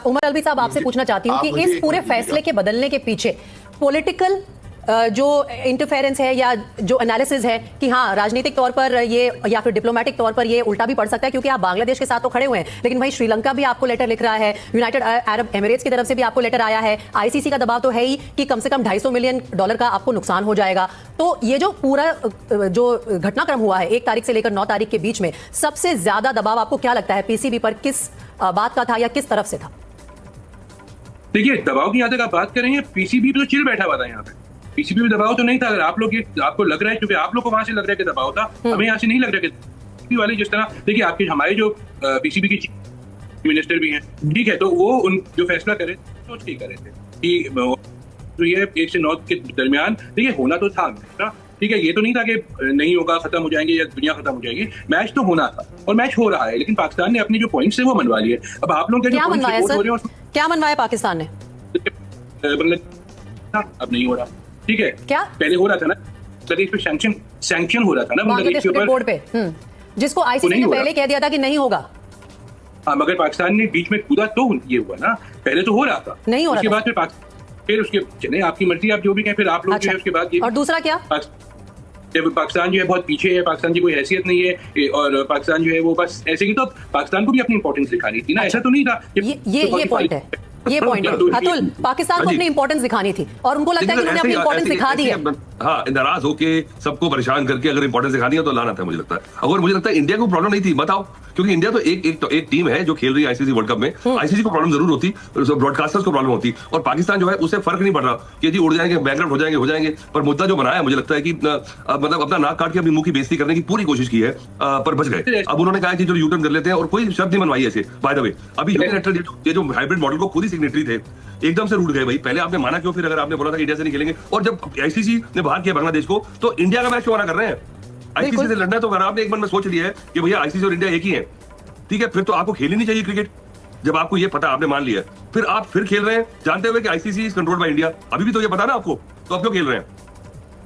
उमर अलवी साहब, आपसे पूछना चाहती हूँ कि इस पूरे फैसले के बदलने के पीछे पॉलिटिकल जो इंटरफेरेंस है या जो एनालिसिस है कि हाँ राजनीतिक तौर पर ये या फिर डिप्लोमेटिक तौर पर ये उल्टा भी पड़ सकता है, क्योंकि आप बांग्लादेश के साथ तो खड़े हुए हैं, लेकिन वहीं श्रीलंका भी आपको लेटर लिख रहा है, यूनाइटेड अरब एमिरेट्स की तरफ से भी आपको लेटर आया है, आईसीसी का दबाव तो है ही कि कम से कम $250 मिलियन का आपको नुकसान हो जाएगा। तो ये जो पूरा जो घटनाक्रम हुआ है 1 तारीख से लेकर 9 तारीख के बीच में, सबसे ज्यादा दबाव आपको क्या लगता है पीसीबी पर किस बात का था या किस तरफ से था? देखिए, दबाव की यहाँ तक आप बात कर रही हैं, पीसीबी तो चिल बैठा हुआ था यहाँ पे, पीसीबी में दबाव तो नहीं था। अगर आप लोग आपको लग रहा है, क्योंकि आप लोग को वहां से लग रहा है कि दबाव था, हमें यहाँ से नहीं लग रहा है कि पीसीबी वाले जिस तरह, देखिए आपके हमारे जो पीसीबी की मिनिस्टर भी हैं, ठीक है, तो वो उन जो फैसला करे सोच के कर रहे थे कि तो ये 1 से 9 के दरमियान देखिए होना तो था, ठीक है, ये तो नहीं था कि नहीं होगा, खत्म हो जाएंगे या दुनिया खत्म हो जाएगी, मैच तो होना था और मैच हो रहा है, लेकिन पाकिस्तान ने अपनी जो पॉइंट्स है वो मनवा लिए। अब आप लोग क्या मनवाया सर? क्या मनवाया पाकिस्तान ने? अब नहीं हो रहा, ठीक है, क्या पहले हो रहा था ना, इस पे सैंक्शन हो रहा था ना बांग्लादेश क्रिकेट बोर्ड पे, जिसको आईसीसी ने पहले कह दिया था कि नहीं होगा। हाँ, मगर पाकिस्तान ने बीच में कूदा तो ये हुआ ना, पहले तो हो रहा था, नहीं हो रहा, उसके बाद फिर उसके चले आपकी मर्जी, आप जो भी कहें, फिर आप लोग जो है उसके बाद ये। और दूसरा क्या, पाकिस्तान जो है बहुत पीछे है, पाकिस्तान की कोई हैसियत नहीं है, और पाकिस्तान जो है वो बस ऐसे ही, तो पाकिस्तान को भी अपनी इंपॉर्टेंस दिखानी थी ना, ऐसा तो नहीं था। ये पॉइंट है, ये पॉइंट है अतुल, पाकिस्तान को अपनी इंपॉर्टेंस दिखानी थी और उनको लगता है कि उन्होंने अपनी इंपॉर्टेंस दिखा दी है। हाँ, नाराज होके सबको परेशान करके अगर इंपॉर्टेंस दिखानी है तो लाना था, मुझे लगता है। अगर मुझे लगता है इंडिया को प्रॉब्लम नहीं थी, बताओ, क्योंकि इंडिया तो एक टीम है जो खेल रही है आईसीसी वर्ल्ड कप में, आईसीसी को प्रॉब्लम जरूर होती, ब्रॉडकास्टर्स को प्रॉब्लम होती, और पाकिस्तान जो है उससे फर्क नहीं पड़ रहा कि जी उड़ जाएंगे, बैकग्राउंड हो जाएंगे, पर मुद्दा जो बनाया मुझे लगता है कि मतलब अपना नाक काट के अपनी मुंह की बेइज्जती करने की पूरी कोशिश की है, पर बच गए। अब उन्होंने कहा कि जो यू टर्न कर लेते हैं, और कोई शब्द नहीं मनवाई ऐसे। बाय द वे, अभी ये जो हाइब्रिड मॉडल को खुद ही सिग्नेटरी थे, एकदम से रूठ गए भाई। पहले आपने माना क्यों, फिर अगर आपने बोला था कि इंडिया से नहीं खेलेंगे, और जब आईसीसी ने बाहर किया बांग्लादेश को, तो इंडिया का मैच क्यों मना कर रहे हैं? आईसीसी से लड़ना है तो अगर आपने एक मन में सोच लिया है कि भैया आईसीसी और इंडिया एक ही है, ठीक है, फिर तो आपको खेलनी नहीं चाहिए क्रिकेट। जब आपको ये पता, आपने मान लिया, फिर आप फिर खेल रहे हैं जानते हुए कि ICC is controlled by India, अभी भी तो ये पता ना आपको, तो आप क्यों खेल रहे हैं?